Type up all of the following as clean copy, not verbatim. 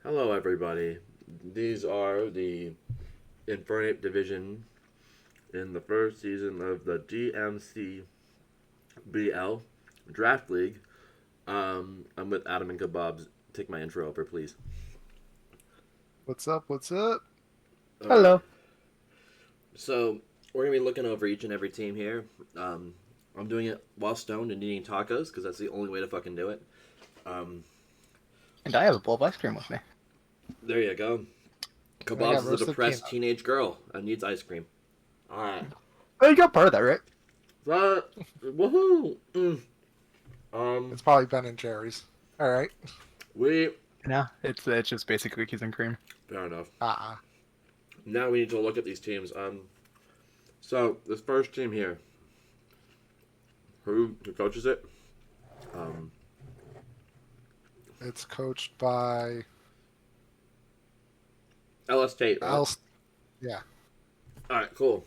Hello, everybody. These are the Infernape division in the first season of the DMCBL Draft League. I'm with Adam and Kabobs. Take my intro over, please. What's up? What's up? All right. Hello. So we're gonna be looking over each and every team here. I'm doing it while stoned and eating tacos because that's the only way to fucking do it. Um, And I have a bowl of ice cream with me. there you go. I Kabobs got is a roasted depressed peanut. teenage girl and needs ice cream. All right. Oh, you got part of that, right? Woohoo! Um, It's probably Ben and Jerry's. All right. we No, it's just basic cookies and cream. fair enough. Uh-uh. Now we need to look at these teams. So this first team here, who coaches it? Um, It's coached by LS Tate. Right? Al. Yeah. All right, cool.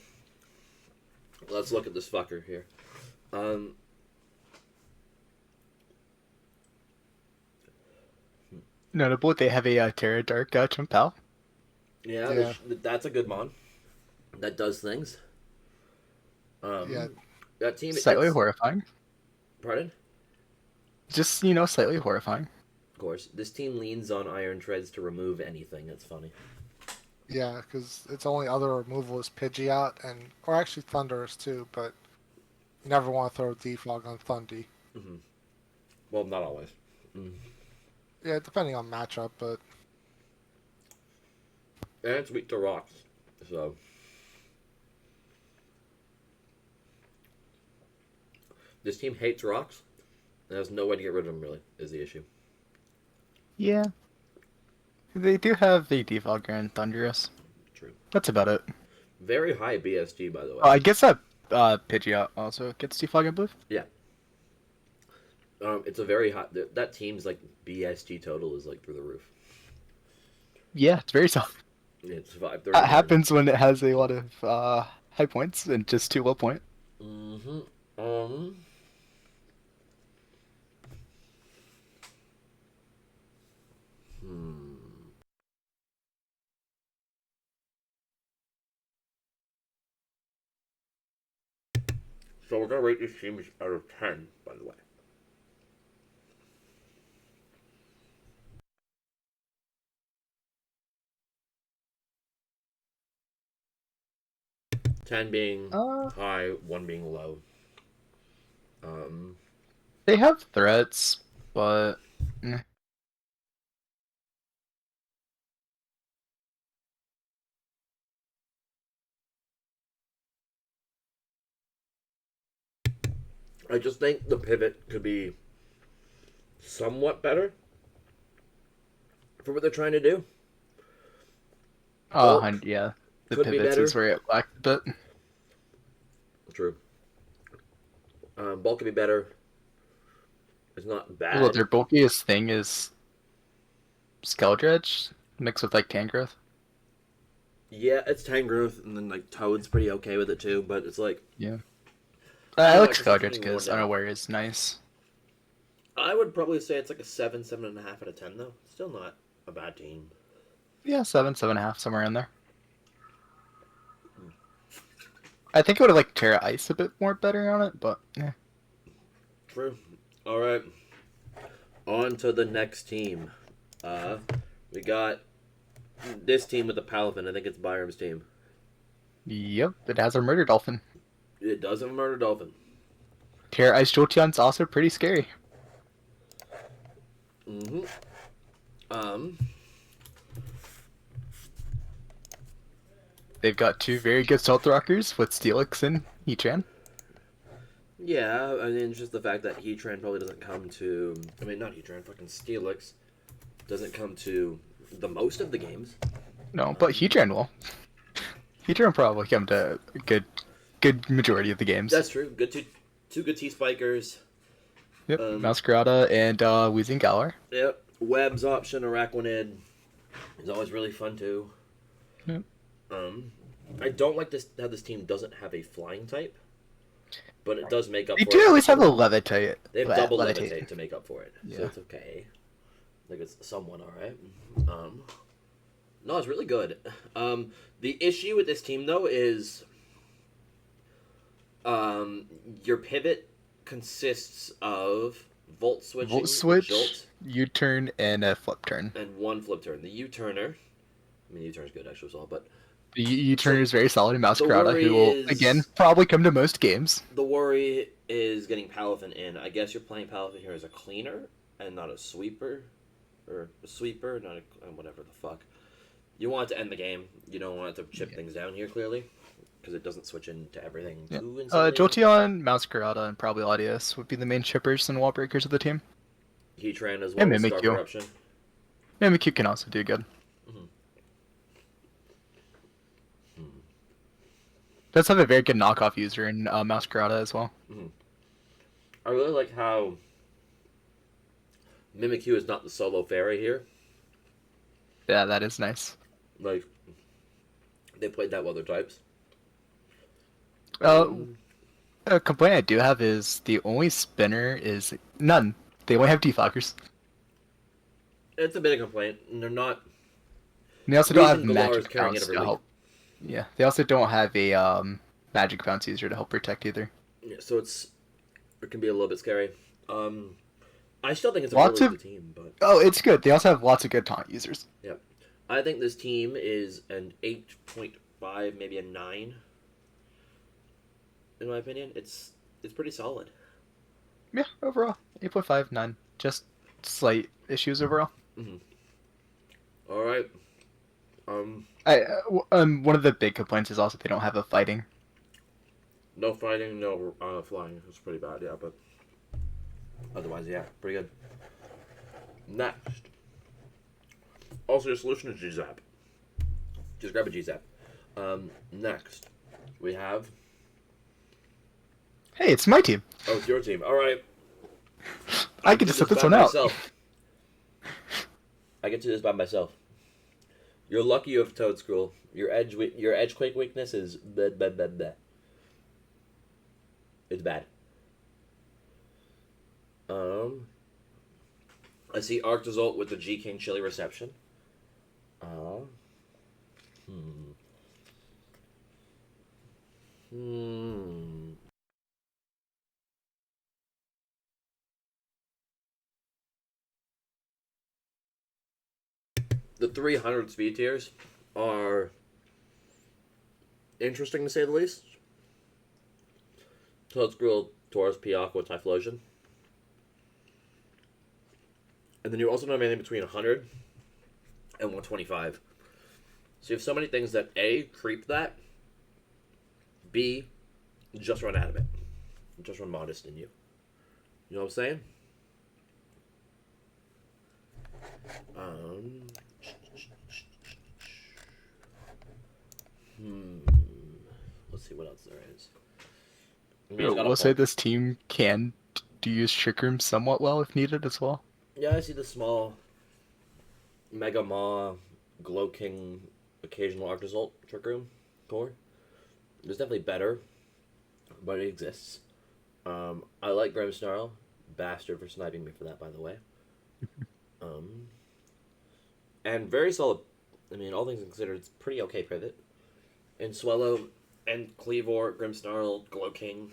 Let's look at this fucker here. Um, Notable, they have a Terra Dark Chumpal. yeah, Yeah. that's a good mon. That does things. Yeah. That team. Slightly it's- horrifying. Pardon? Just, slightly horrifying. Of course, this team leans on iron treads to remove anything. That's funny. Yeah, because its only other removal is Pidgeot or actually Thunderous too, but you never want to throw Defog on Thundy. Mm-hmm. Well, not always. Mm. Yeah, depending on matchup, but And it's weak to rocks, so. This team hates rocks and has no way to get rid of them, really, is the issue. Yeah. They do have the Defogger and Thunderous. True. That's about it. Very high BSG, by the way. I guess that Pidgeot also gets Defog, I believe. Yeah. It's a very high. That team's like BSG total is like through the roof. Yeah, it's very soft. It's 530. That happens when it has a lot of high points and just too low point. Mm-hmm. Hmm. So we're gonna rate these teams out of 10, by the way. Ten being high, one being low. They have threats, but I just think the pivot could be somewhat better for what they're trying to do. Bulk yeah, the could be pivots better. is where it lacked a bit. True. Bulk could be better. It's not bad. Well, their bulkiest thing is Skeldredge mixed with like Tangrowth. Yeah, it's Tangrowth, and then like Toad's pretty okay with it too. But it's like Yeah. I I like like this Skeldredge team because going down. Unaware is nice. I would probably say it's like a 7, 7.5 out of 10 though. Still not a bad team. Yeah, 7.5, somewhere in there. I think I would have liked Terra Ice a bit more better on it, but yeah. True. All right. On to the next team. We got this team with the Palafin. I think it's Byram's team. Yep, it has a Murder Dolphin. It does have a Murder Dolphin. Terra Ice Jolteon's also pretty scary. Mm-hmm. They've got two very good Stealth Rockers with Steelix and Heatran. Yeah, I mean, it's just the fact that Heatran probably doesn't come to... I mean, not Heatran, fucking Steelix doesn't come to the most of the games. No, but Heatran will. Heatran will probably come to a good majority of the games. That's true. Good two good T-Spikers. Yep, Masquerada and Wheezing Galar. Yep. Web's option, Araquanid is always really fun too. Yep. I don't like how this team doesn't have a flying type, but it does make up They for do it. at least have a Levitate. They have double levitate to make up for it, so Yeah. it's okay. think it's somewhat alright. No, it's really good. The issue with this team, though, is your pivot consists of volt switching, Volt switch, jolt, U-turn, and a flip turn. and one flip turn. The U-turner, I mean, U-turn is good actually as well, but The U-turn is very solid in the Masquerada, worry who will, is- again, probably come to most games. the worry is getting Palafin in. I guess you're playing Palafin here as a cleaner and not a sweeper, or a sweeper, not a whatever the fuck. You want it to end the game. You don't want it to chip things down here clearly, because it doesn't switch into everything too insanely. Jolteon, Masquerada, and probably Audius would be the main chippers and wall breakers of the team. Heatran as well And as Star Mimikyu. Corruption. Mimikyu can also do good. Does have a very good knockoff user in Masquerada as well. I really like how Mimikyu is not the solo fairy here. Yeah, that is nice. Like, they played that with other types. A complaint I do have is the only spinner is none. They only have defoggers. It's a bit of a complaint, and they're not. And they also don't have Reason Galar is magic carrying it bounce every to week. help. Yeah, they also don't have a magic bounce user to help protect either. Yeah, so it can be a little bit scary. I still think it's a Lots really of- good team, but Oh, it's good. They also have lots of good taunt users. yeah, I think this team is an 8.5, maybe a 9. In my opinion, it's pretty solid. Yeah, overall 8.5, 9. Just slight issues overall. All right. One of the big complaints is also they don't have a fighting. No fighting, no flying. It's pretty bad, yeah, but otherwise, yeah, pretty good. Next. Also, your solution is G-Zap. Just grab a G-Zap. Next, we have... Hey, it's my team. Oh, it's your team. All right. I can just set this one out. I can do this by myself. You're lucky you have Toad Scroll. Your Edgequake weakness is blah, blah, blah, blah. It's bad. I see Arctozolt with the G King Chili reception. The 300 speed tiers are interesting to say the least. Toadscruel, Taurus, Piakwa, Typhlosion. And then you also know anything between 100 and 125. So you have so many things that A, creep that, B, just run out of it. Just run modest in you. You know what I'm saying? Let's see what else there is. We'll say this team can use Trick Room somewhat well if needed as well. Yeah, I see the small Mega Maw, Glow King, occasional Arctozolt Trick Room core. It's definitely better, but it exists. I like Grimmsnarl. Bastard for sniping me for that, by the way. And very solid. I mean, all things considered, it's pretty okay pivot. And Swellow and Cleavor, Grimmsnarl, Glow King.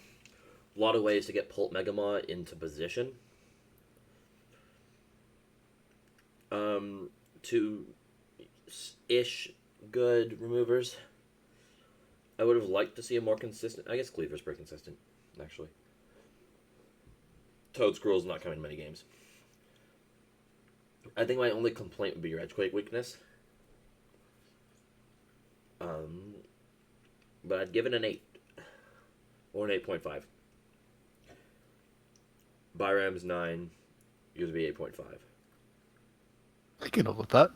A lot of ways to get Pult Megamaw into position. Two-ish good removers. I would have liked to see a more consistent... I guess Cleavor's pretty consistent, actually. Toadscruel's not coming to many games. I think my only complaint would be your Edgequake weakness. But I'd give it an 8. Or an 8.5. Byram's 9. Yours would be 8.5. I can live with that.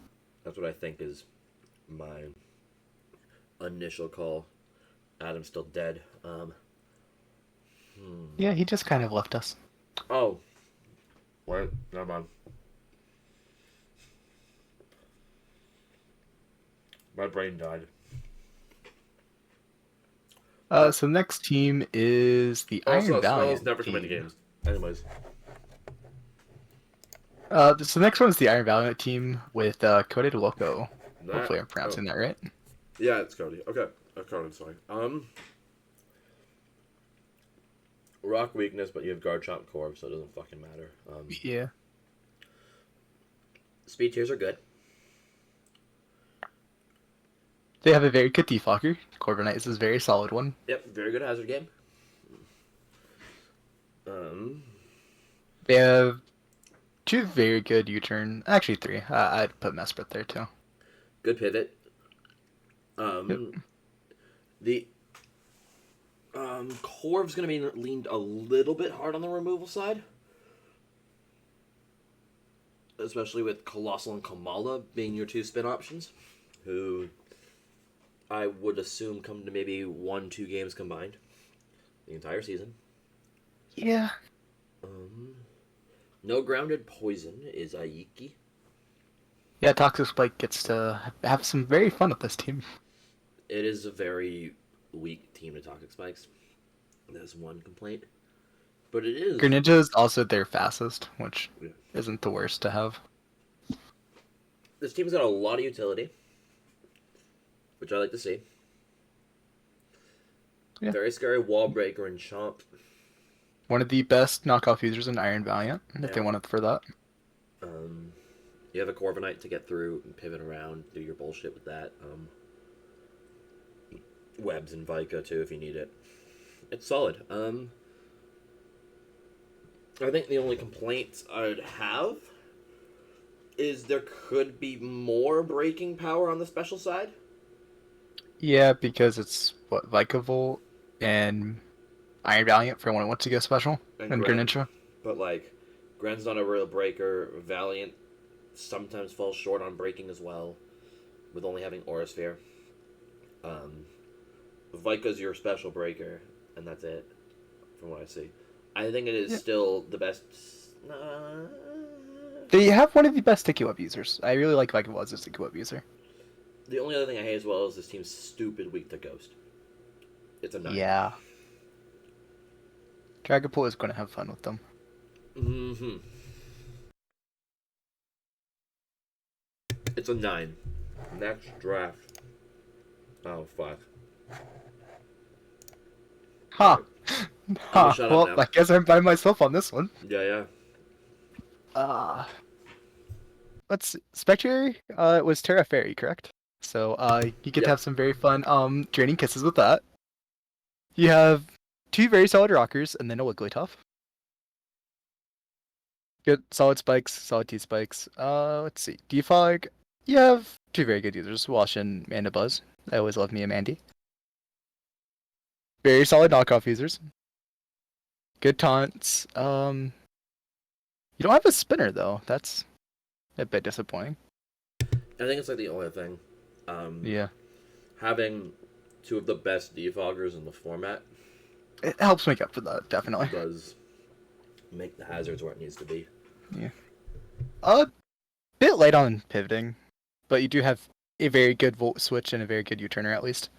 That's what I think is my initial call. Adam's still dead. Yeah, he just kind of left us. Oh. Wait, never mind. My brain died. So the next team is the Iron Also, Valiant Spells never come into team. games. Anyways. So the next one is the Iron Valiant team with Code Loco. That, Hopefully I'm pronouncing that right. Yeah, it's Cody. Okay, Conan, sorry. Rock weakness, but you have Garchomp Corv, so it doesn't fucking matter. Yeah. Speed tiers are good. They have a very good Defogger. Corviknight is a very solid one. Yep, very good hazard game. They have 2 very good U-turn. Actually 3. I'd put Mesprit there too. Good pivot. Yep. The Corv's gonna be leaned a little bit hard on the removal side, especially with Colossal and Kamala being your 2 spin options, who I would assume come to maybe 1-2 games combined the entire season. Yeah. No grounded poison is Aiki. Yeah, Toxic Spike gets to have some very fun with this team. It is a very weak team to Toxic Spikes. That's one complaint. But it is. Greninja is also their fastest, which Yeah. isn't the worst to have. This team's got a lot of utility, which I like to see. Yeah. Very scary Wall Breaker and Chomp. One of the best knockoff users in Iron Valiant, if they want it for that. You have a Corviknight to get through and pivot around, do your bullshit with that. Webs and Vika too if you need it. It's solid. I think the only complaints I'd have is there could be more breaking power on the special side. Yeah, because it's what Vikavolt and Iron Valiant for when it wants to go special, and Greninja. But like, Gren's not a real breaker. Valiant sometimes falls short on breaking as well, with only having Aura Sphere. Vika's your special breaker, and that's it, from what I see. I think it is still the best. They have one of the best sticky web users. I really like Vikavolt as a sticky web user. The only other thing I hate as well is this team's stupid weak to Ghost. It's a 9. Yeah. Dragapult is going to have fun with them. Mm-hmm. It's a 9. Next draft. Oh, fuck. Huh. Huh. Shut up Well, now. I guess I'm by myself on this one. Yeah. Let's see. Spectre was Terra Fairy, correct? So you get to have some very fun draining kisses with that. You have 2 very solid rockers and then a Wigglytuff. Good solid spikes, solid T spikes. Let's see. Defog. You have 2 very good users, Wash and Mandibuzz. I always love me a Mandy. Very solid knockoff users. Good taunts. You don't have a spinner though. That's a bit disappointing. I think it's like the only thing. Yeah. Having 2 of the best defoggers in the format It helps make up for that, definitely. does make the hazards where it needs to be. Yeah. A bit light on pivoting, but you do have a very good volt switch and a very good U-turner at least.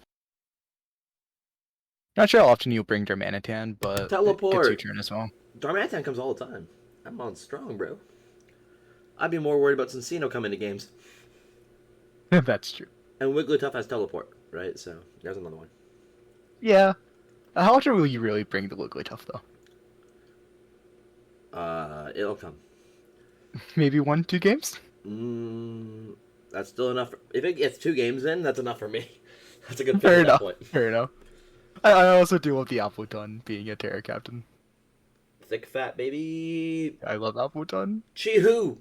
Not sure how often you'll bring Darmanitan, but Teleport! Good U-turn as well. Darmanitan comes all the time. I'm on strong, bro. I'd be more worried about Cincino coming to games. That's true. And Wigglytuff has teleport, right? So, there's another one. Yeah. How often will you really bring the Wigglytuff though? It'll come. Maybe 1-2 games? That's still enough. If it gets 2 games in, that's enough for me. That's a good pick Fair at that enough. point. Fair enough. I also do love the Appleton being a Terra captain. Thick fat baby. I love Appleton. Chi-Hoo!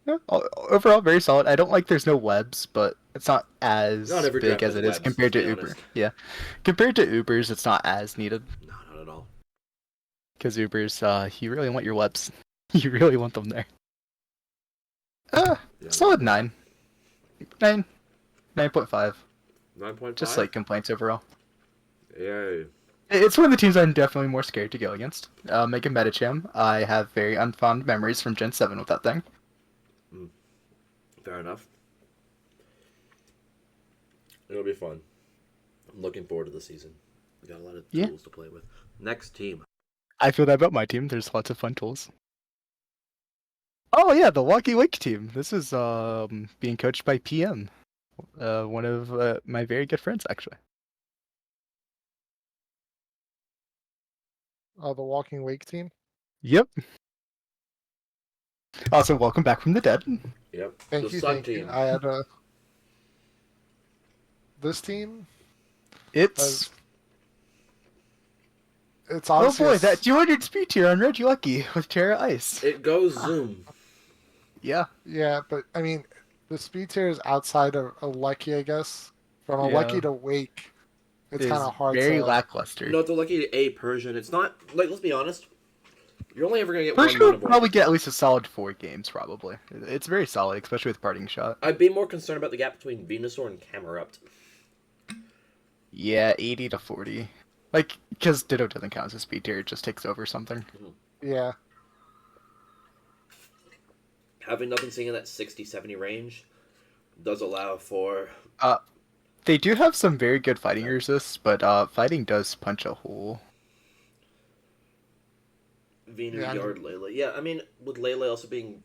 Yeah, overall very solid. I don't like there's no webs, but it's not as Not every big draft as has it is webs, compared to let's be Uber. honest. Yeah, compared to Ubers, it's not as needed No, not at all. because Ubers, you really want your webs. You really want them there. Yeah, Solid 9, 9.5. 9.5? Just like complaints overall. Yay. It's one of the teams I'm definitely more scared to go against. Mega Metacham. I have very unfond memories from Gen 7 with that thing. Fair enough. It'll be fun. I'm looking forward to the season. We got a lot of tools to play with. Next team. I feel that about my team. There's lots of fun tools. Oh yeah, the Walkie Wake team. This is being coached by PM, one of my very good friends actually. Oh, the Walking Wake team. Yep. Also, welcome back from the dead. Yep. Thank the you, Sun thank team. you. I had a. This team It's it's oh honestly boy, that 200 speed tier on Reggie Lucky with Terra Ice. It goes Zoom. Yeah. yeah, but I mean, the speed tier is outside of a Lucky, I guess. From a Yeah. Lucky to Wake, it's It kind is of hard very to. lackluster. No, it's a lucky A Persian. It's not like, let's be honest. You're only ever gonna get Persia one would monoboard. probably get at least a solid 4 games, probably. It's very solid, especially with Parting Shot. I'd be more concerned about the gap between Venusaur and Camerupt. Yeah, 80 to 40. Like, because Ditto doesn't count as a speed tier, it just takes over something. Yeah, Having nothing sitting in that 60-70 range does allow for... They do have some very good fighting resists, but fighting does punch a hole. Venu, Yeah, Yard, Lele. Yeah, I mean, with Lele also being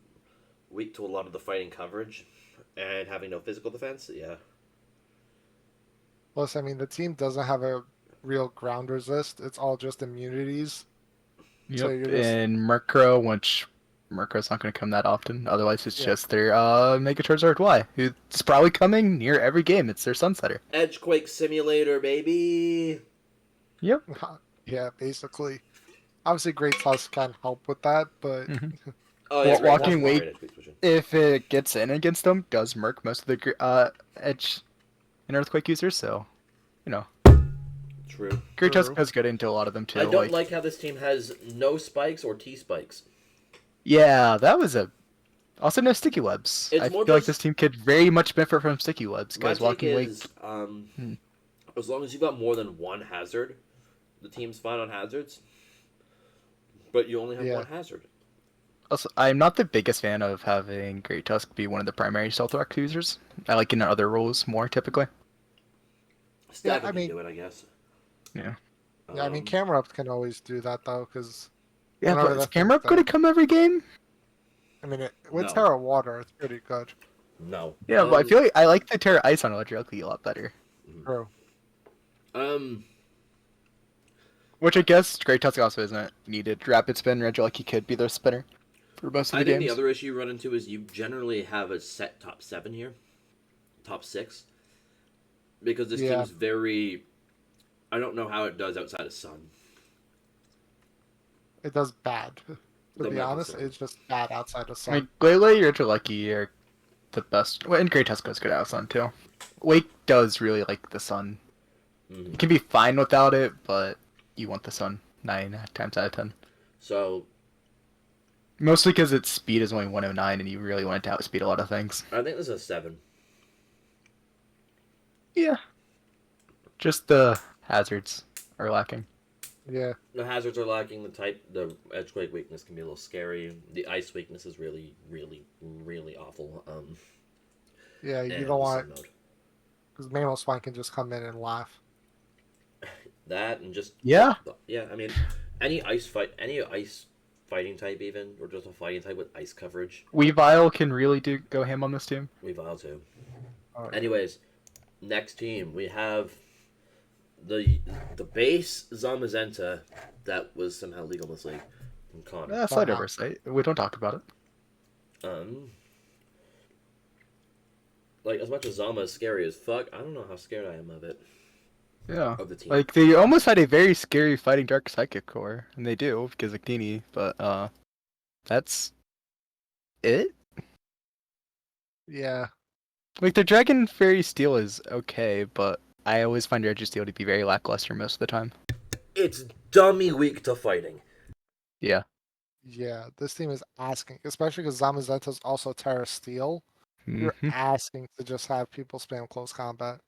weak to a lot of the fighting coverage and having no physical defense, yeah. plus I mean the team doesn't have a real ground resist. It's all just immunities. So Yep, you're just and Murkrow, which Murkrow's not going to come that often. Otherwise, it's Yeah. just their Mega Charizard Y, who's probably coming near every game. It's their Sunsetter. Edgequake Simulator, baby! Yep. yeah, basically. Obviously, Great Tusk can help with that, but Oh, Well, yeah, great. Walking That's Wake- great Edgequake switching. If it gets in against them, does Murk most of the Edge and Earthquake users, so, you know. True. Great Tusk True. does get into a lot of them, too. I don't like how this team has no spikes or T-spikes. Yeah, that was a... Also, no sticky webs. It's I more feel like just- this team could very much benefit from sticky webs, My because take Walking Wake... is, as long as you've got more than one hazard, the team's fine on hazards. But you only have Yeah. one hazard. Also, I'm not the biggest fan of having Great Tusk be one of the primary Stealth Rock users. I like it in other roles more, typically. Static I mean- can do it, I guess. Yeah. yeah, I mean camera ups can always do that though, because Yeah, Whenever but is that Camera thing's going to come every game? I mean with No. Terra Water, it's pretty good. No. Yeah, but I feel like I like the Terra Ice on Electrically a lot better. True. Which I guess Great Tusk also isn't needed. Rapid Spin, Regieleki could be their spinner for most of I the think games. the other issue you run into is you generally have a set top 7 here. Top 6. Because this Yeah. team's very... I don't know how it does outside of Sun. It does bad. To The be meta honest, Sun. it's just bad outside of I Sun. mean, Glalie, Regieleki are the best. Well, and Great Tusk goes good out of Sun, too. Wake does really like the Sun. Mhm. You can be fine without it, but you want the Sun 9 times out of 10. So, Mostly because its speed is only 109 and you really want it to outspeed a lot of things. I think this is a 7. Yeah. Just the hazards are lacking. Yeah. The hazards are lacking. The Edgequake weakness can be a little scary. The Ice weakness is really, really, really awful. Yeah, you and don't the want Sun mode. because Mamo Swine can just come in and laugh. That and just... Yeah. Yeah, I mean, any ice fighting type even, or just a fighting type with ice coverage, Weavile can really go ham on this team. we vow to. Oh, Anyways, next team we have the base Zamazenta that was somehow legal in this league from Connor. Slight Somehow. oversight. We don't talk about it. Like, as much as Zama is scary as fuck, I don't know how scared I am of it. Yeah. Of the team. Like, they almost had a very scary fighting Dark Psychic core, and they do, because of Dini, but, that's it? Yeah. Like, the Dragon Fairy Steel is okay, but I always find Registeel to be very lackluster most of the time. It's dummy weak to fighting. Yeah. Yeah. This team is asking, especially because Zamazenta's also Terra Steel. You're Mhm. asking to just have people spam close combat.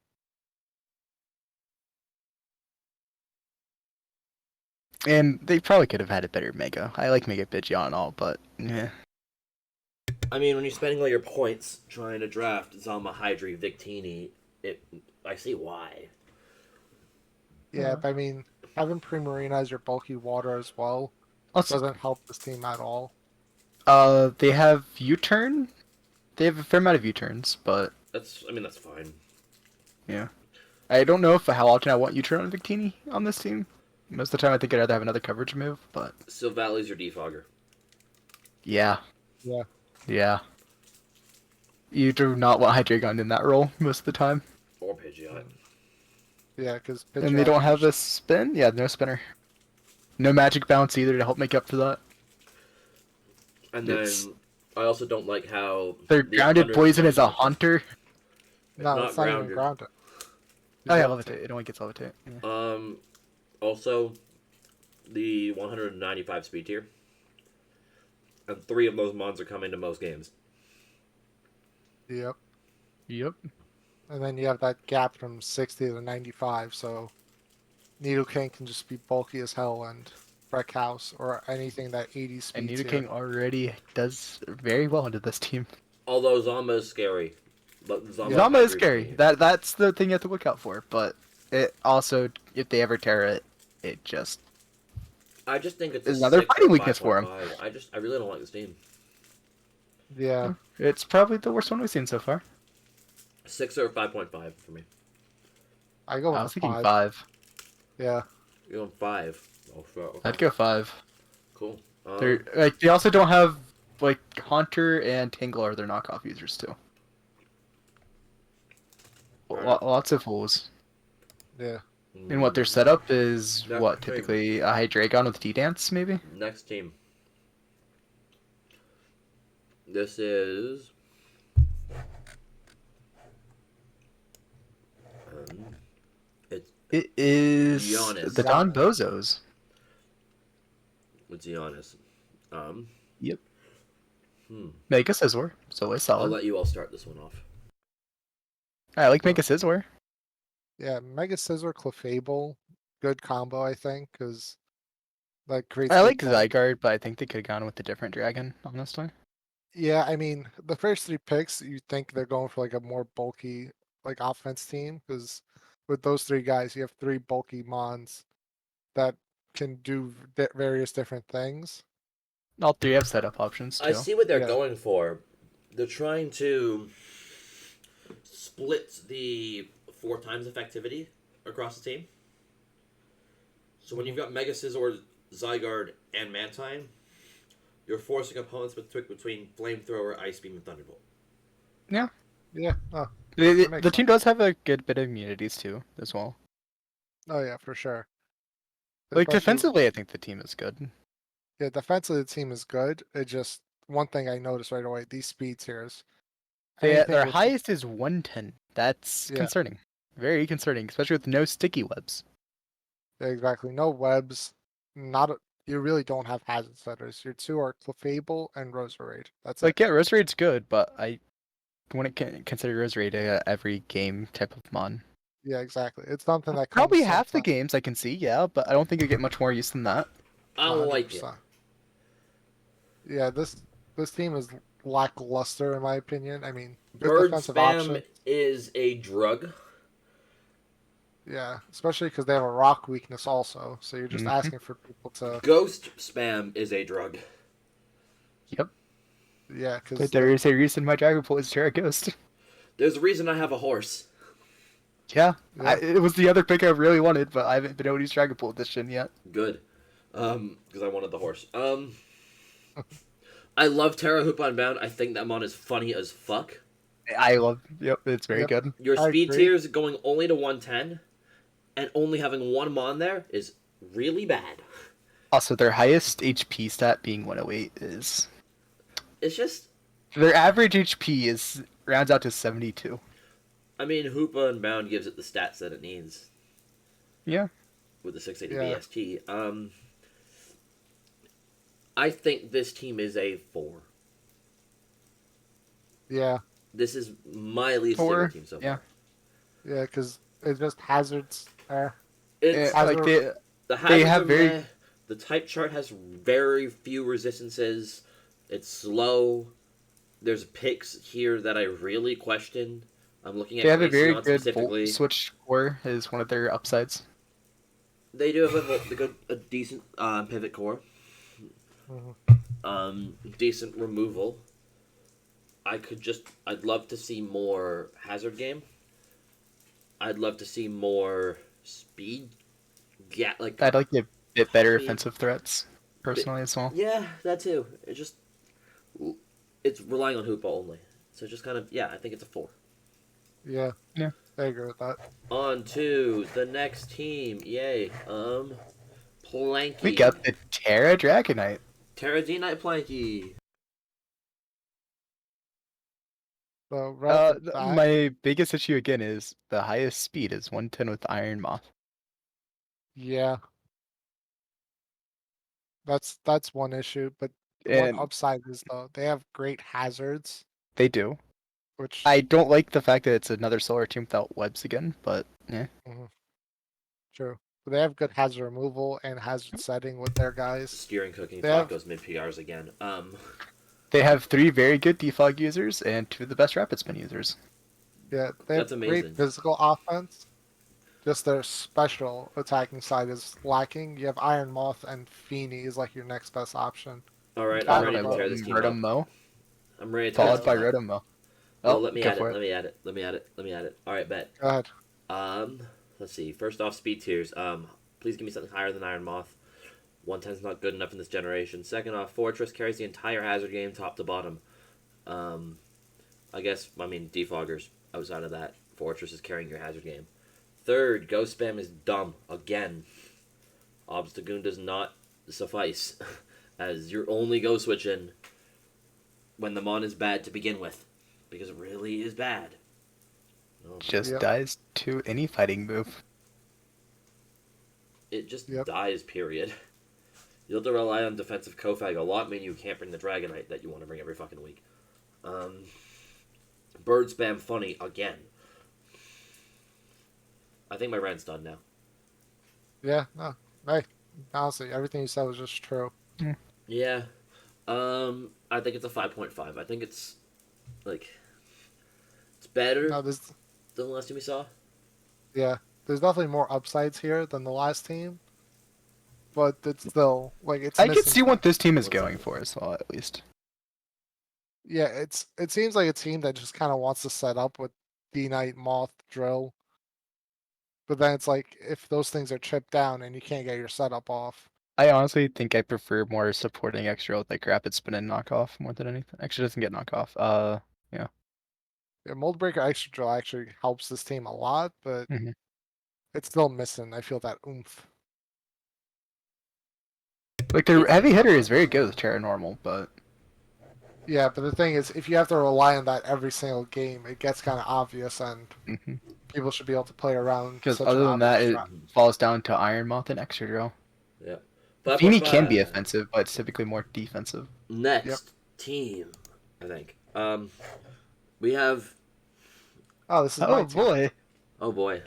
And they probably could have had a better Mega. I like Mega Pidgeot and all, but, yeah. I mean, when you're spending all your points trying to draft Zama, Hydri, Victini, I see why. Yeah, Yeah. but I mean, having Primarina as your bulky water as well Also, doesn't help this team at all. they have U-turn. They have a fair amount of U-turns, but That's fine. yeah. I don't know if how often I want U-turn on Victini on this team. Most of the time, I think I'd rather have another coverage move, but Silvalley's your defogger. yeah, Yeah. yeah. You do not want Hydreigon in that role most of the time. Or Pidgeot. Yeah, because And they don't have a spin? Yeah, no spinner. No magic bounce either to help make up for that. And It's then I also don't like how their the grounded poison is a 195 hunter. It's No, not it's not even grounded. grounded. Oh yeah, levitate. It only gets levitate. Yeah. Also, the 195 speed tier. And 3 of those mons are coming to most games. Yep. Yep. And then you have that gap from 60 to 95, so Nidoking can just be bulky as hell and wreck house or anything that 80 speed And tier. Nidoking already does very well into this team. Although Zama is scary. But Zama is scary. That's the thing you have to look out for. But it also, if they ever tear it, it just I just think it's is a another 6 fighting or weakness for him. 5.5. I really don't like this team. Yeah. It's probably the worst one we've seen so far. 6 or 5.5 for me. I go with I was the thinking 5. 5. Yeah. You're on 5. Oh, okay. I'd go 5. Cool. They're like they also don't have like Haunter and Tingle are their knockoff users too. Lots of fools. Yeah. And what their setup is Next what team. typically a Hydreigon with D-Dance maybe? Next team. This is It is Giannis. the Don Bozos. With Giannis. Yep. Mega Scizor, so it's I'll solid. let you all start this one off. I like Mega Scizor. Yeah, Mega Scissor, Clefable, good combo, I think, because that creates. I like good combo. Zygarde, but I think they could have gone with a different dragon, honestly. Yeah, I mean, the first 3 picks, you think they're going for like a more bulky like offense team, because with those 3 guys, you have 3 bulky mons that can do various different things. All 3 have setup options I too. see what they're Yeah. going for. They're trying to split the 4 times effectivity across the team. So when you've got Mega Scizor, Zygarde, and Mantine, you're forcing opponents between Flamethrower, Ice Beam, and Thunderbolt. Yeah. Yeah. Oh, The team does have a good bit of immunities too, as well. oh yeah, for sure. Like Especially- defensively, I think the team is good. Yeah, defensively the team is good. It just one thing I noticed right away: these speed tiers. Anything Their with- highest is 110. That's Yeah. concerning. Very concerning, especially with no sticky webs. Yeah, exactly. No webs. You really don't have hazard setters. Your 2 are Clefable and Roserade. That's Like it. yeah, Roserade's good, but I wouldn't consider Roserade a every game type of mon. Yeah, exactly. It's something that Probably comes half the sometime- games I can see, yeah, but I don't think you get much more use than that. I like it. 100%. Yeah, this team is lackluster in my opinion. I mean, good Bird defensive Spam option. is a drug. Yeah, especially because they have a rock weakness also. So you're just Mhm. asking for people to. Ghost Spam is a drug. Yep. Yeah, But because there is a reason my Dragon Ball is Terra Ghost. There's a reason I have a horse. Yeah, Yeah. it was the other pick I really wanted, but I haven't been able to use Dragon Ball Edition yet. Good. Because I wanted the horse. I love Terra Hoop Unbound. I think that mon is funny as fuck. I love. Yep, it's very Yep. good. Your I speed agree. tiers going only to 110 and only having 1 mon there is really bad. Also, their highest HP stat being 108 is It's just, their average HP is rounds out to 72. I mean, Hoopa Unbound gives it the stats that it needs Yeah. with the 680 Yeah. BST. I think this team is a 4. yeah, This is my least 4, favorite team so yeah. far. yeah, because it's just hazards. It's Yeah, like Hazard- the hazards have are very- meh. The type chart has very few resistances. It's slow. There's picks here that I really question. I'm looking at They have a very Glaceon good specifically. Volt Switch core is one of their upsides. They do have a decent pivot core. Decent removal. I'd love to see more hazard game. I'd love to see more speed. Yeah, like I'd like a bit better speed. offensive threats, personally, as well. Yeah, that too. It's relying on Hoopa only. So just kind of, yeah, I think it's a 4. Yeah. Yeah. I agree with that. On to the next team. Yay. Planky. We got the Terra Dragonite. Terradinite Planky. So right off the bat, My biggest issue again is the highest speed is 110 with Iron Moth. yeah, that's one issue. But one And upside is though they have great hazards, they do. which I don't like the fact that it's another solar team without webs again, but yeah. true. But they have good hazard removal and hazard setting with their guys. Steering cooking They have- tacos mid PRs again. They have 3 very good defog users and 2 of the best rapid spin users. Yeah, they have That's amazing. great physical offense. Just their special attacking side is lacking. You have Iron Moth and Feeny is like your next best option. Alright, I I'm don't ready to know. tear this team up. Rotom-Mo, I'm ready to tear followed this by team up. Rotom-Mo. Oh, let me go add it. for Let me add it. Let me add it. Let me add it. Alright, bet. Go ahead. Let's see. First off, speed tiers. Please give me something higher than Iron Moth. 110's not good enough in this generation. Second off, Fortress carries the entire hazard game top to bottom. Defoggers outside of that. Fortress is carrying your hazard game. Third, Ghost Spam is dumb. Again. Obstagoon does not suffice. As you're only go switching when the mon is bad to begin with. Because it really is bad. Oh, Just Yep. dies to any fighting move. it just Yep. dies, period. You'll have to rely on defensive Kofag a lot, meaning you can't bring the Dragonite that you want to bring every fucking week. Bird Spam funny again. I think my rant's done now. Yeah, no. Hey, honestly, everything you said was just true. Yeah. I think it's a 5.5. I think it's it's better No, than the last team we saw. there's definitely more upsides here than the last team. But it's still it's I can missing see what this team is What's going up? for as well, at least. Yeah, it seems like a team that just kind of wants to set up with D-Knight, Moth, Drill. But then it's like if those things are chipped down and you can't get your setup off. I honestly think I prefer more supporting extra with like rapid spin and knockoff more than anything. Extra doesn't get knockoff. Yeah, Mold Breaker Extra Drill actually helps this team a lot, but Mhm. it's still missing. I feel that oomph. Like the heavy hitter is very good with Terra Normal, but Yeah, but the thing is, if you have to rely on that every single game, it gets kind of obvious, and people should be able to play around. because such other an than that, obvious it strat. falls down to Iron Moth and extra drill. Yeah. Feeny can be 5.5. offensive, but it's typically more defensive. Next team, I think. We have. Oh, this is my team. boy! Oh boy.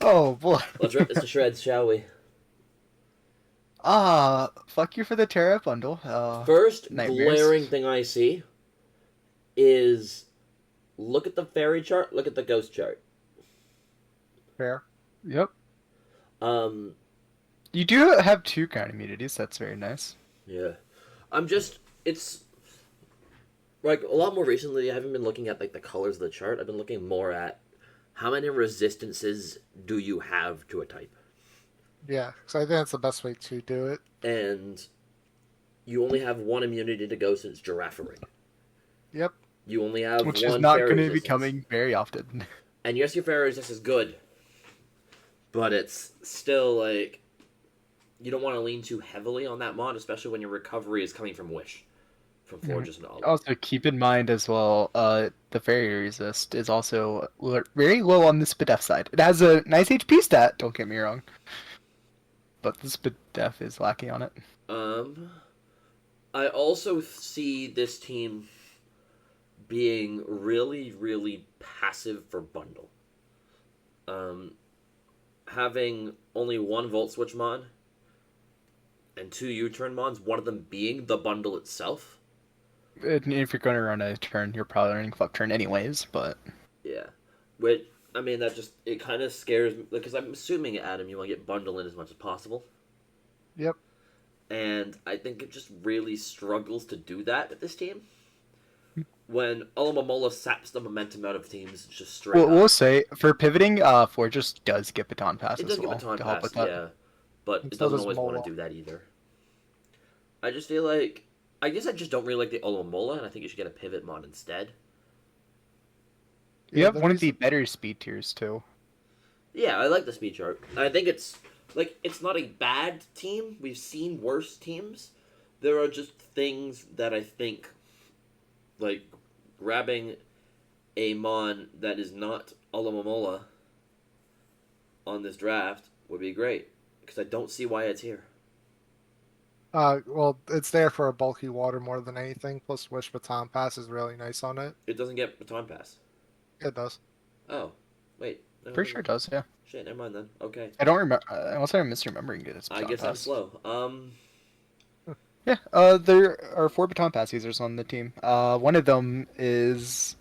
Oh boy! Let's rip this to shreds, shall we? Fuck you for the Terra bundle. First nightmares. glaring thing I see is look at the fairy chart, look at the ghost chart. Fair. Yep. Um, You do have 2 ground immunities. That's very nice. yeah. It's like a lot more recently I haven't been looking at like the colors of the chart. I've been looking more at how many resistances do you have to a type. Yeah, so I think that's the best way to do it. And you only have 1 immunity to ghost and it's Giraffering. Yep. You only have Which 1 is not fairy going to be resistance. coming very often. And yes, your fairy resistance is good. But it's still like you don't want to lean too heavily on that mod, especially when your recovery is coming from Wish. From Forges and all. Also, keep in mind as well, the fairy resist is also very low on the Spadef side. It has a nice HP stat, don't get me wrong. But the Spadef is lacking on it. I also see this team being really, really passive for bundle. Having only 1 Volt Switch mod and 2 U-turn mods, one of them being the bundle itself. And if you're going to run a turn, you're probably running fuck turn anyways, but... Yeah. Which, I mean, it kind of scares me, because I'm assuming, Adam, you want to get bundle in as much as possible. Yep. And I think it just really struggles to do that with this team. When Olomomola saps the momentum out of teams just straight Well, up. we'll say for pivoting, Fortress does get baton pass It as does get well baton to help pass, with that. yeah. But And it so doesn't does always want Mola. to do that either. I just feel like... I guess I just don't really like the Olomola, and I think you should get a pivot mod instead. You Yeah, have the one of the reason- better speed tiers too. Yeah, I like the speed chart. I think it's... Like, it's not a bad team. We've seen worse teams. There are just things that I think... Like, grabbing a Mon that is not Olomomola on this draft would be great. Because I don't see why it's here. Well, it's there for a bulky water more than anything. Plus, Wish Baton Pass is really nice on it. It doesn't get baton pass. It does. Oh, wait. No, Pretty sure it does, yeah. Shit, never mind then. Okay. I don't remember, unless I'm misremembering it. It's I baton guess I'm pass. slow. Yeah, there are 4 baton pass users on the team. One of them is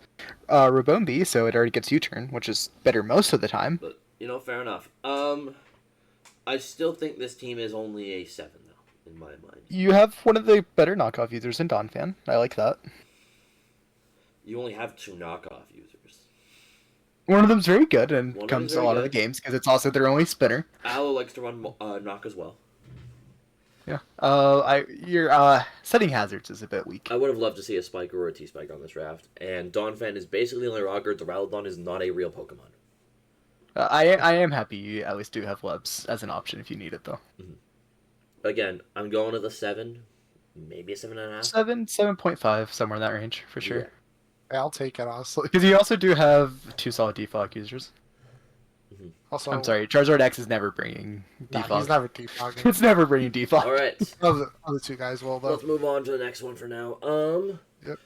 Rabombi, so it already gets U-turn, which is better most of the time. But, fair enough. I still think this team is only a 7, though, in my mind. You have one of the better knockoff users in Donphan. I like that. You only have 2 knockoff users. One of them's very good and One of comes them's to a very lot of the good. games because it's also their only spinner. Aloe likes to run knock as well. Yeah. Your setting hazards is a bit weak. I would have loved to see a Spike or a T-Spike on this draft. And Donphan is basically the only rocker. Duraludon is not a real Pokemon. I am happy you at least do have Lebs as an option if you need it though. Again, I'm going to the 7. Maybe a 7.5. 7.5, somewhere in that range for sure. Yeah. Yeah, I'll take it honestly. Because you also do have 2 solid defog users. Also, I'm sorry, Charizard X is never bringing nah, defog. he's never defogging. It's never bringing defog. Alright. Other 2 guys will though. Let's move on to the next one for now. Yep.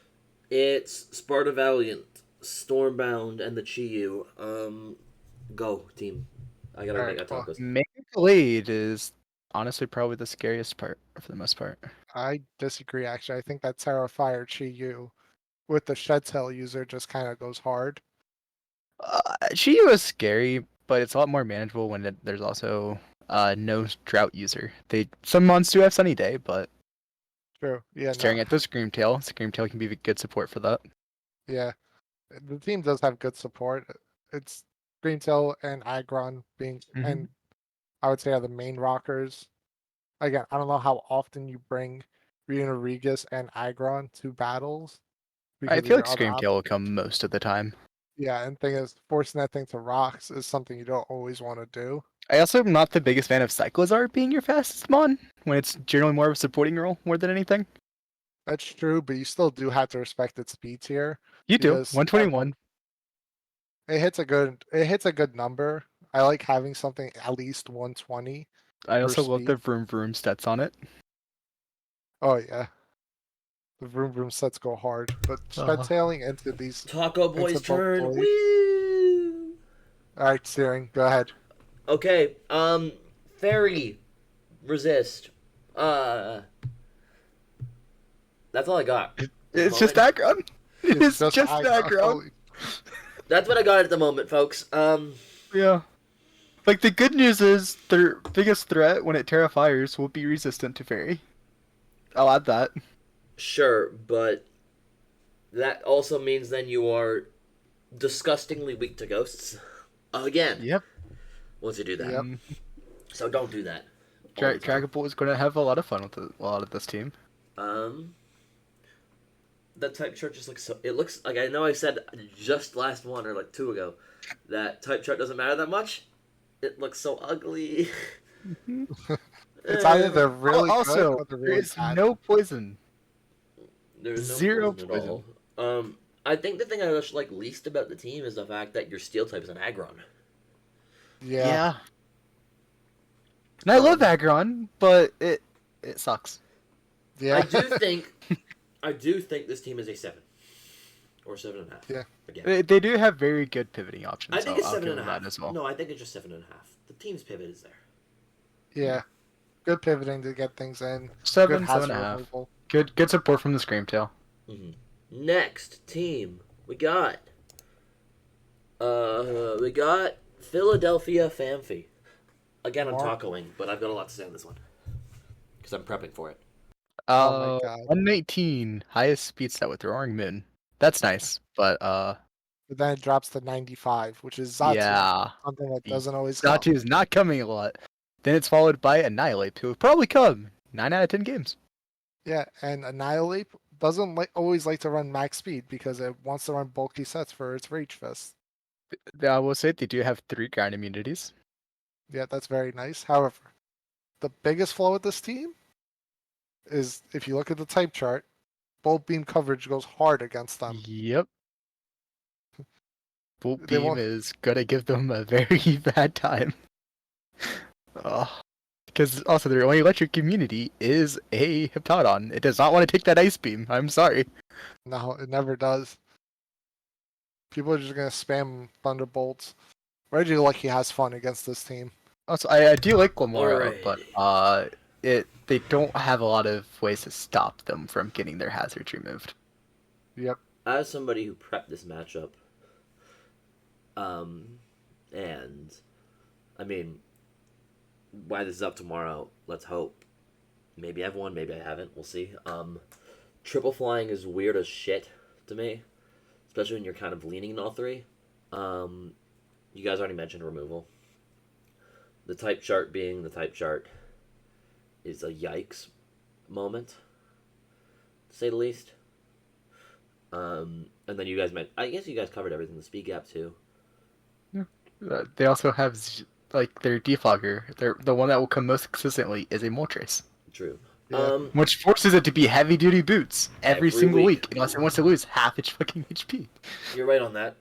It's Sparta Valiant, Stormbound, and the Chiyu. Go, team. I gotta Alright, make a top list. Mega Glade is honestly probably the scariest part for the most part. I disagree. Actually, I think that Terrifier Chi-Yu with the Shed Tail user just kind of goes hard. Chiyu is scary, but it's a lot more manageable when there's also no drought user. Some mons do have Sunny Day, but True. Yeah. staring No. at the Screamtail can be a good support for that. Yeah. The team does have good support. It's Greentail and Aggron being, Mhm. and I would say are the main rockers. Again, I don't know how often you bring Rena Regis and Aggron to battles. I because feel of like your other Screamtail will come most of the time. Yeah, and thing is, forcing that thing to rocks is something you don't always want to do. I also am not the biggest fan of Cyclozar being your fastest mon, when it's generally more of a supporting role more than anything. That's true, but you still do have to respect its speed tier. You do, Because, 121. It hits a good number. I like having something at least 120. I also love speed. the vroom vroom stats on it. Oh yeah. The vroom vroom sets go hard, but shed tailing into these. Taco Boy's It's a bulk turn. boy. Woo! All right, steering. Go ahead. Okay, Fairy, resist. That's all I got. It's just Aggron. It's just Aggron. Aggron. That's what I got at the moment, folks. Yeah. Like, the good news is their biggest threat when it Terra Fires will be resistant to Fairy. I'll add that. Sure, but that also means then you are disgustingly weak to ghosts. Again. Yep. Once you do that. Yep. So don't do that. all the time. Dragon Ball is going to have a lot of fun with a lot of this team. That type chart just looks so... It looks like, I know I said just last one or like 2 ago that type chart doesn't matter that much. It looks so ugly. It's either they're really also, good or they're there really is bad. no poison. There's no Zero poison at all. I think the thing I like least about the team is the fact that your steel type is an Aggron. Yeah. And I love Aggron, but it sucks. Yeah. I do think this team is a 7 or 7.5. Yeah. Again, They do have very good pivoting options. I think it's I'll give 7.5 them that as well. No, I think it's just 7.5. The team's pivot is there. Yeah. Good pivoting to get things in. Seven, Good hazard 7.5. removal. Good support from the Screamtail. Next team, we got Philadelphia Famfi. Again, I'm Mark. tacoing, but I've got a lot to say on this one. because I'm prepping for it. Oh my God. 119 highest speed stat with Roaring Moon. That's nice, but But then it drops to 95, which is Zatu. yeah, Something that the doesn't always come. Zatu is not coming a lot. Then it's followed by Annihilate, who will probably come 9 out of 10 games. Yeah, and Annihilate doesn't always like to run max speed because it wants to run bulky sets for its Rage Fist. I will say they do have 3 ground immunities. Yeah, that's very nice. However, the biggest flaw with this team is if you look at the type chart, Bolt Beam coverage goes hard against them. Yep. Bolt They Beam won't. is gonna give them a very bad time. Oh. Because also their only electric immunity is a Hyptodon. It does not want to take that Ice Beam. I'm sorry. No, it never does. People are just gonna spam Thunderbolts. Reggie Lucky has fun against this team. Also, I do like Glamora, Alrighty. but they don't have a lot of ways to stop them from getting their hazards removed. Yep. As somebody who prepped this matchup, and I mean, why this is up tomorrow, let's hope. Maybe I've won, maybe I haven't. We'll see. Triple flying is weird as shit to me, especially when you're kind of leaning in all three. You guys already mentioned removal. The type chart being the type chart is a yikes moment, to say the least. And then you guys I guess you guys covered everything. The speed gap too. They also have like their defogger. The one that will come most consistently is a Moltres, True. Yeah. which forces it to be heavy duty boots every Every single week. week unless it wants to lose half its fucking HP. You're right on that.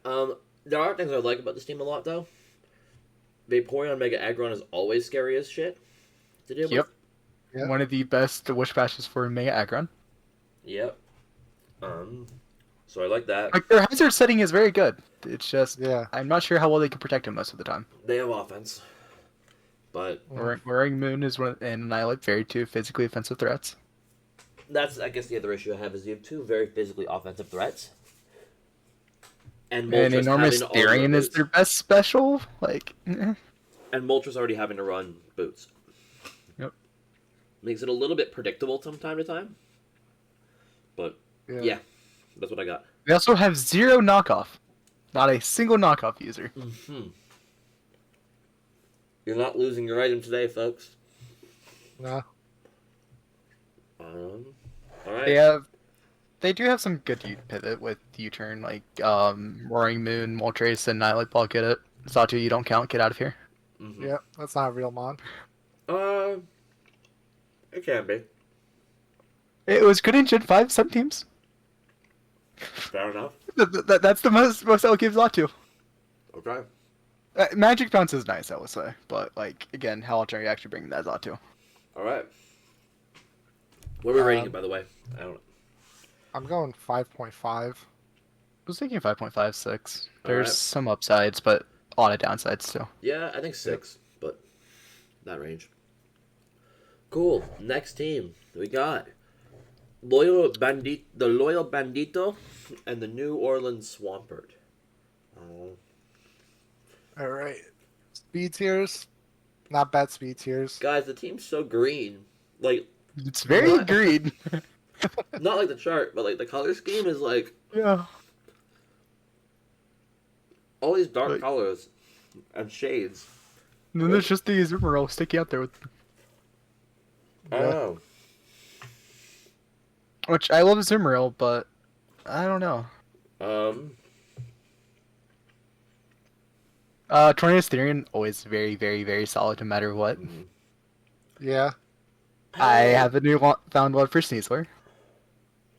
There are things I like about this team a lot though. Vaporeon Mega Aggron is always scary as shit to deal Yep. with. Yep. One of the best wish patches for Mega Aggron. Yep. So I like that. Like their hazard setting is very good. It's just Yeah. I'm not sure how well they can protect him most of the time. They have offense, but Roaring Moon is one and Annihilate very two physically offensive threats. that's I guess the other issue I have is you have two very physically offensive threats. And And Moltres Enormous having to already run Therian is boots. their best special. Like, And Moltres already having to run boots. Yep. Makes it a little bit predictable from time to time. But yeah, that's what I got. they also have 0 knockoff. Not a single knockoff user. You're not losing your item today, folks. No. All right. They do have some good pivot with U-turn, like Roaring Moon, Moltres, and Annihilate Ball. Get it? Zatu, you don't count. Get out of here. Yeah, that's not a real mon. It can be. It was good in Gen 5. Some teams. Fair enough. That's the most I'll give Zatu. Okay. Magic Bounce is nice, I would say, but like again, how often are you actually bringing that Zatu? All right. What are we rating it, by the way? I don't know. I'm going 5.5. I was thinking 5.56. There's Alright. some upsides, but a lot of downsides too. Yeah, I think 6, but that range. Cool. Next team we got the Loyal Bandito, and the New Orleans Swampert. All right. Speed tiers. Not bad speed tiers. Guys, the team's so green. Like, It's very What? green. not like the chart, but like the color scheme is like Yeah. all these dark Like- colors and shades. And then there's just these Emerald sticking out there with. I don't know. Which I love Zumarill, but I don't know. Tornadus Therian always very, very, very solid no matter what. Yeah. I have a new found one for Sneasler.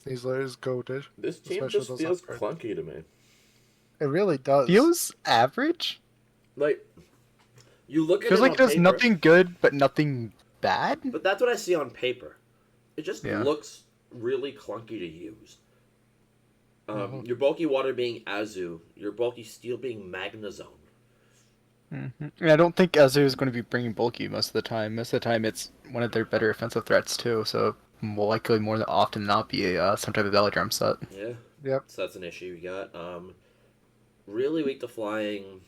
Sneasler is goated. This team especially just those feels upgrades. clunky to me. It really does. Feels average. Like, you look at Feels it like on it does paper, nothing good, but nothing bad. but that's what I see on paper. It just Yeah. looks really clunky to use. Your bulky water being Azu, your bulky steel being Magnazone. And I don't think Azu is going to be bringing bulky most of the time. Most of the time, it's one of their better offensive threats too. So will likely more than often not be a some type of Velodrome set. Yeah. Yep. So that's an issue we got. Really weak to flying.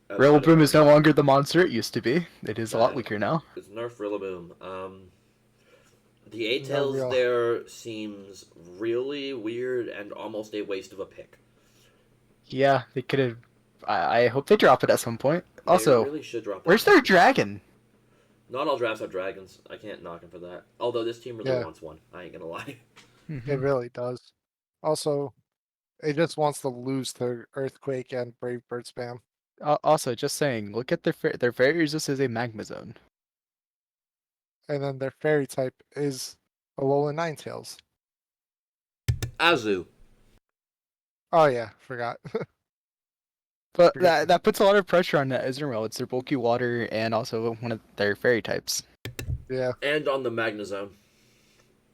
Rillaboom is no longer the monster it used to be. It is a lot weaker now. It's nerf Rillaboom. The A No tails real- there seems really weird and almost a waste of a pick. Yeah, they could have. I hope they drop it at some point. They Also, really should drop that. where's their dragon? Not all drafts have dragons. I can't knock him for that. Although this team really Yeah. wants one. I ain't gonna lie. It really does. Also, it just wants to lose to Earthquake and Brave Bird spam. Also, just saying, look at their fairy resist is a magma zone. And then their fairy type is Alolan Ninetales. Azu. Oh yeah, forgot. But Forget that puts a lot of pressure on that Israel. It's their bulky water and also one of their fairy types. Yeah. And on the Magnezone,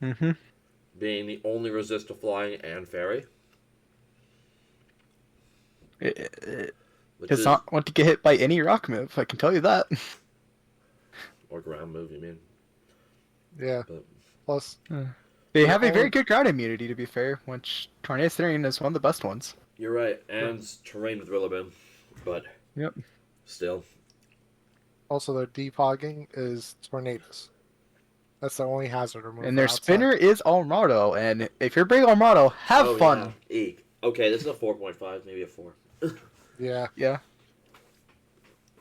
Mm-hmm. being the only resist to flying and fairy. It Which does is, not want to get hit by any rock move. I can tell you that. or ground move, you mean. Yeah. But Plus, They have a very only- good ground immunity, to be fair, which Tornado Therian is one of the best ones. you're right. And terrain with Rillaboom. But Yep. still. also their defogging is Tornadus. That's the only hazard remover. And their outside. spinner is Armado, and if you're bringing Armado, have Oh, fun. Yeah. Eek. Okay, this is a 4.5, maybe a 4. Yeah. Yeah.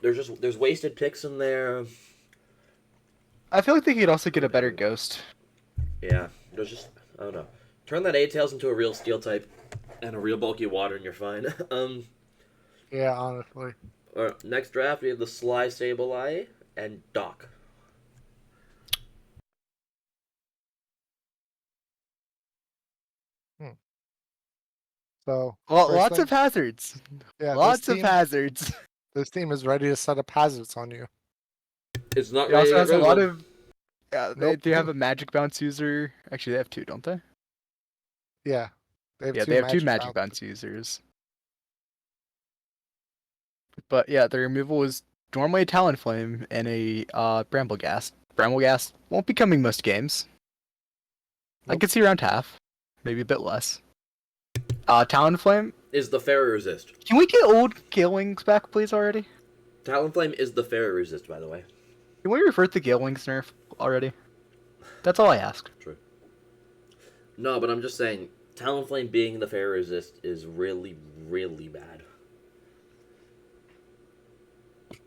There's wasted picks in there. I feel like they could also get a better ghost. Yeah, there's just I don't know. Turn that A-Tails into a real steel type and a real bulky water and you're fine. Yeah, honestly. Next draft we have the Sly Sableye and Doc. So Well, first lots thing- of hazards. yeah, Lots of hazards. This team is ready to set up hazards on you. It's not It also ready has to a get lot rid of. Yeah, they Nope. do have a magic bounce user. Actually, they have two, don't they? Yeah. They have They have two magic bounce users. But yeah, the removal is normally a Talonflame and a Brambleghast. Brambleghast won't be coming most games. I Nope. could see around half, maybe a bit less. Talonflame. is the Fairy Resist. Can we get old Gale Wings back, please, already? Talonflame is the Fairy Resist, by the way. Can we revert the Gale Wings nerf already? That's all I ask. True. No, but I'm just saying, Talonflame being the Fairy Resist is really, really bad.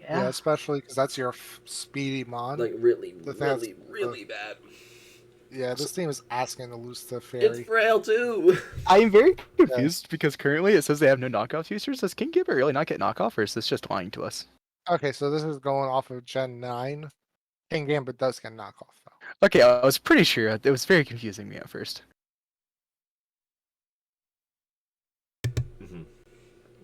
Yeah, especially because that's your speedy mon. Like, really, The thing that's- really bad. Yeah, this team is asking to lose to It's Fairy. frail, too! I am very confused because currently it says they have no knockoff users. Does King Gambit really not get knockoff, or is this just lying to us? Okay, so this is going off of Gen 9. King Gambit does get knockoff, though. Okay, I was pretty sure. It was very confusing me at first. Mhm.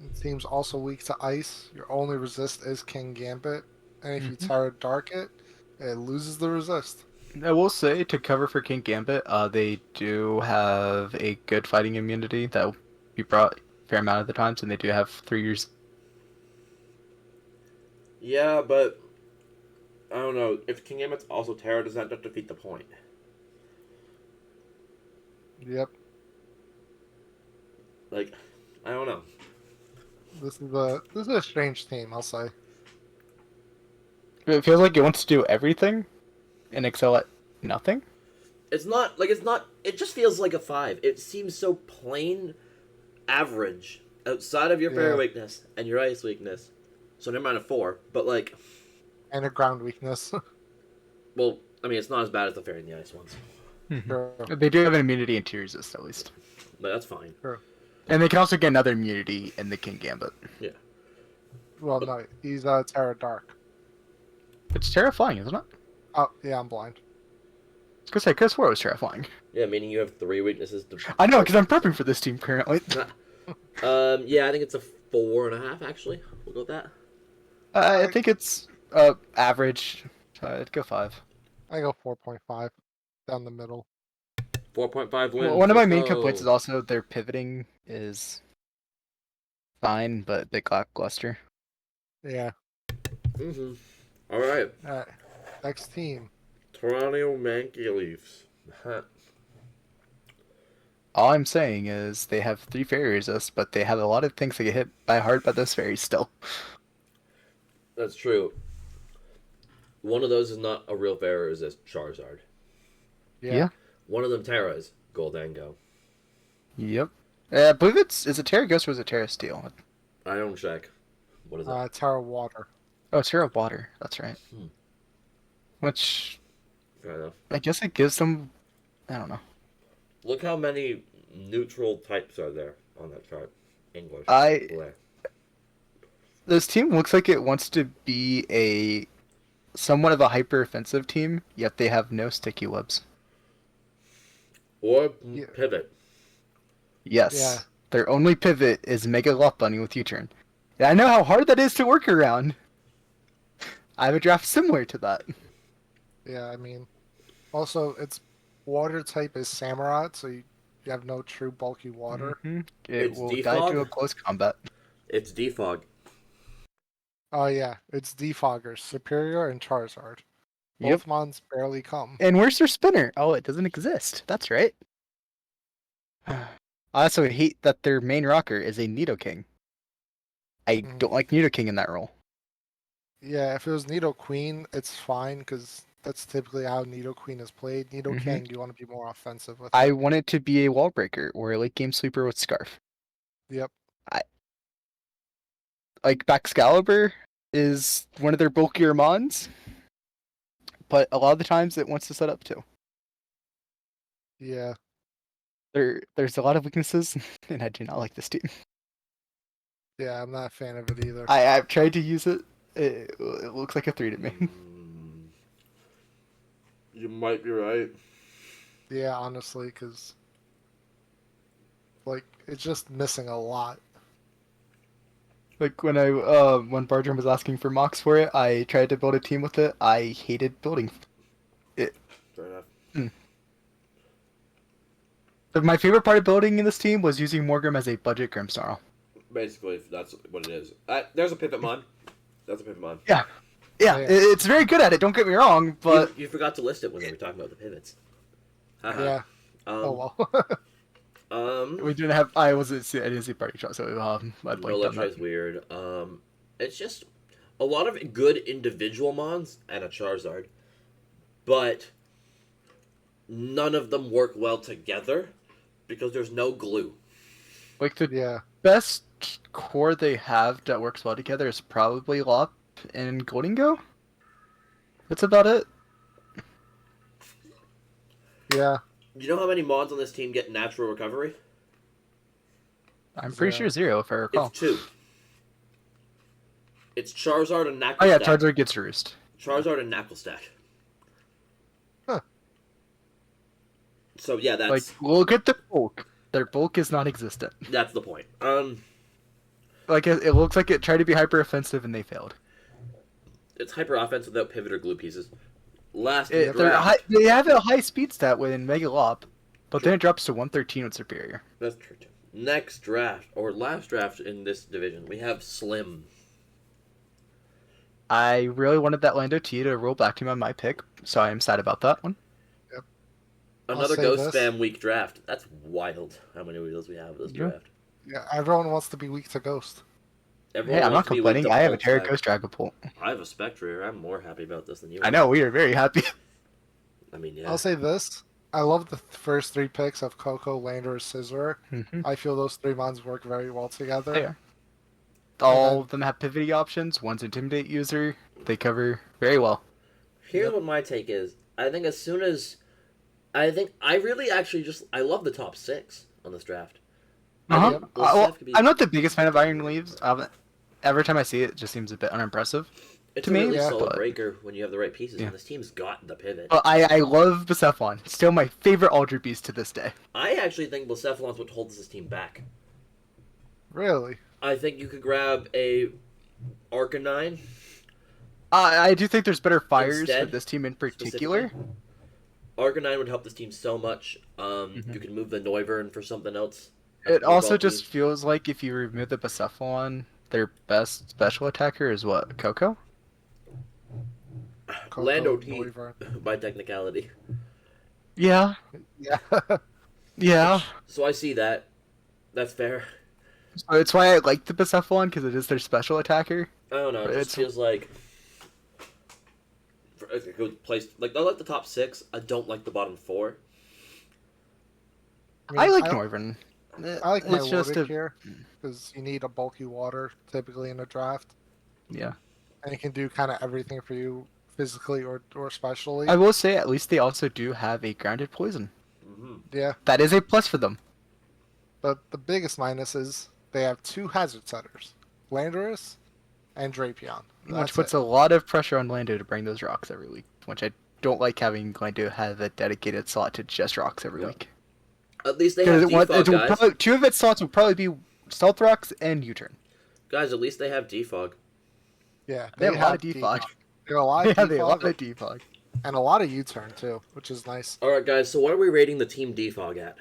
The team's also weak to ice. Your only resist is King Gambit. And if you Mhm. Terra Dark it, it loses the resist. I will say, to cover for King Gambit, they do have a good fighting immunity that will be brought a fair amount of the times, and they do have 3 years. Yeah, but I don't know. If King Gambit's also Terra, does that not defeat the point? Yep. Like, I don't know. This is a strange team, I'll say. It feels like it wants to do everything and excel at nothing. It's not like it just feels like a 5. It seems so plain average outside of your fairy Yeah. weakness and your ice weakness. So never mind a 4, but like, And a ground weakness. well, I mean, it's not as bad as the fairy and the ice ones. Sure. They do have an immunity and 2 resist, at least. But that's fine. And they can also get another immunity in the King Gambit. Well, no, he's Terra Dark. It's terrifying, isn't it? Oh, yeah, I'm blind. Because I could have swore it was terrifying. Yeah, meaning you have 3 weaknesses. I know, because I'm prepping for this team currently. Yeah, I think it's a 4.5 actually. We'll go with that. I think it's average. I'd go 5. I go 4.5 down the middle. 4.5 wins. One of my let's main go. complaints is also their pivoting is fine, but a bit lackluster. Yeah. Mhm. All right, Alright. Next team. Toronto Mankey Leafs. All I'm saying is they have 3 fairy resist, but they have a lot of things that get hit by hard by those fairies still. That's true. One of those is not a real fairy resist Charizard. Yeah. One of them Terras, Goldango. Yep. I believe is it Terra Ghost or is it Terra Steel? I don't check. What is it? Terra Water. Oh, Terra Water. That's right. Hmm. Which Fair enough. I guess it gives them. I don't know. Look how many neutral types are there on that chart. English. Boy. This team looks like it wants to be a somewhat of a hyper offensive team, yet they have no sticky webs. Or Yeah. pivot. Yes. Yeah. Their only pivot is Mega Lot Bunny with U-turn. And I know how hard that is to work around. I have a draft similar to that. Yeah, I mean, also its water type is Samurott, so you have no true bulky water. It It's will defog? die to a close combat. It's defog. Oh yeah, it's Defogger, Superior, and Charizard. Yep. Both mons barely come. And where's their spinner? Oh, it doesn't exist. That's right. I also hate that their main rocker is a Nidoking. I don't like Nidoking in that role. Yeah, if it was Nidoqueen, it's fine because that's typically how Nidoqueen is played. Nidoking, you want to be more offensive with I it. want it to be a wall breaker or a late game sleeper with Scarf. Yep. Like Baxcalibur is one of their bulkier mons, but a lot of the times it wants to set up too. Yeah. There's a lot of weaknesses, and I do not like this team. Yeah, I'm not a fan of it either. I've tried to use it. It looks like a 3 to me. You might be right. Yeah, honestly, because like it's just missing a lot. Like when when Bartram was asking for mocks for it, I tried to build a team with it. I hated building it. Fair enough. But my favorite part of building in this team was using Morgrim as a budget Grimmsnarl. Basically, that's what it is. There's a pivot mod. That's a pivot mod. Yeah, Yeah. it's very good at it. Don't get me wrong, but You forgot to list it when we were talking about the pivots. Haha. Yeah. Um, Oh well. we didn't have. I didn't see party shot, so I no, blanked on let's try that. is weird. It's just a lot of good individual mons and a Charizard, but none of them work well together because there's no glue. Like the Yeah. best core they have that works well together is probably Lop and Goldingo. That's about it. Yeah. You know how many mons on this team get natural recovery? I'm pretty sure 0 if I recall. It's 2. It's Charizard and Knuckle Oh yeah, Stack. Charizard gets Roost. Charizard and Knuckle Stack. Huh. So yeah, that's Like, look at their bulk. Their bulk is non-existent. that's the point. Like, it looks like it tried to be hyper offensive and they failed. It's hyper offense without pivot or glue pieces. Last They have a high speed stat within Mega Lop, but then it drops to 113 with Superior. That's true too. Next draft, or last draft in this division, we have Slim. I really wanted that Lando T to roll back to me on my pick, so I am sad about that one. Another say Ghost this. Spam week draft. That's wild how many wheels we have this Yeah. draft. Yeah. Everyone wants to be weak to Ghost. Everyone Hey, I'm not wants to be weak complaining. to I have a Pulse Terra Sack. Ghost Dragapult. I have a Spectre. I'm more happy about this than you I are. know, we are very happy. I mean, yeah. I'll say this. I love the first 3 picks of Coco, Lander, Scizor. I feel those 3 mons work very well together. They are. All of them have pivoting options. One's Intimidate user. They cover very well. Here's what my take is. I think as soon as... I really actually just... I love the top 6 on this draft. I think Lissef could be- I'm not the biggest fan of Iron Leaves. Every time I see it, it just seems a bit unimpressive. It's to a me, really yeah. solid but- breaker when you have the right pieces, Yeah. and this team's got the pivot. But I love Bucephon. Still my favorite Ultra Beast to this day. I actually think Blacephalon's what holds this team back. Really? I think you could grab a Arcanine. I do think there's better fires Instead, for this team in particular. Arcanine would help this team so much. You can move the Noivern for something else. It More also bulky. just feels like if you remove the Bucephalon, their best special attacker is what? Coco? Coco, Lando T Noivern. by technicality. Yeah. Yeah. Yeah. So I see that. That's fair. So it's why I like the Bucephalon, because it is their special attacker. I don't know. It It's- just feels like a good place. Like I like the top 6. I don't like the bottom 4. I like I Northern. I like my It's just Milotic a here because you need a bulky water typically in a draft, yeah. and it can do kind of everything for you physically or specially. I will say at least they also do have a grounded poison. Mm-hmm. Yeah, That is a plus for them. but the biggest minus is they have 2 hazard setters, Landorus and Drapion. Which That's puts it. a lot of pressure on Lando to bring those rocks every week, which I don't like having Lando have a dedicated slot to just rocks every Yeah. week. At least they have defog, guys. Probably, 2 of its slots will probably be stealth rocks and U-turn. Guys, at least they have defog. Yeah, They have a lot of defog. They have a lot They of have a lot defog of defog. and a lot of U-turn too, which is nice. All right, guys. So what are we rating the team defog at?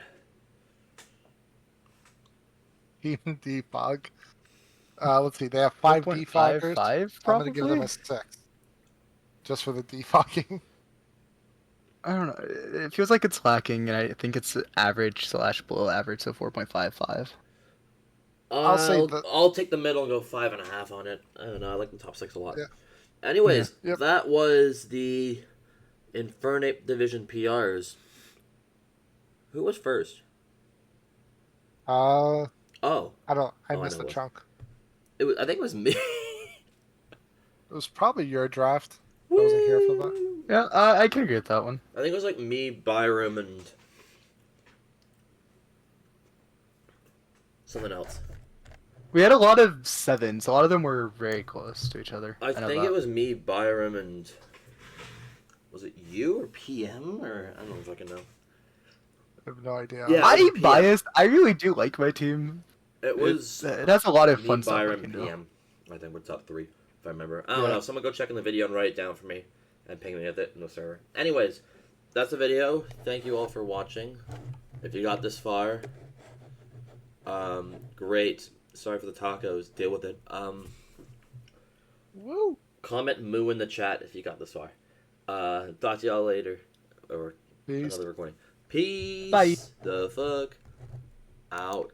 Even defog. Let's see. They have 5 defoggers. 4.55 I'm gonna give them probably? a 6, just for the defogging. I don't know. It feels like it's lacking, and I think it's average / below average, so 4.55. I'll say the- I'll take the middle and go 5.5 on it. I don't know. I like the top 6 a lot. Yeah. Anyways, Yeah. Yep. that was the Infernape division PRs. Who was first? Oh, I I know missed the what. chunk. I think it was me. It was probably your draft. I wasn't here for that. Yeah, I can agree with that one. I think it was like me, Byram, and something else. We had a lot of 7s. A lot of them were very close to each other. I know think that. it was me, Byram, and was it you or PM or I don't know if I can know. I have no idea. Yeah. I'm PM. biased. I really do like my team. It was It has a lot of me, fun stuff. I Byram, can do. PM. I think we're top 3 if I remember. I don't Yeah. know. Someone go check in the video and write it down for me and ping me with it in the server. Anyways, that's the video. Thank you all for watching. If you got this far, great. Sorry for the tacos. Deal with it. Woo! Comment moo in the chat if you got this far. Talk to y'all later. Or Peace. another recording. Peace. Bye. The fuck out.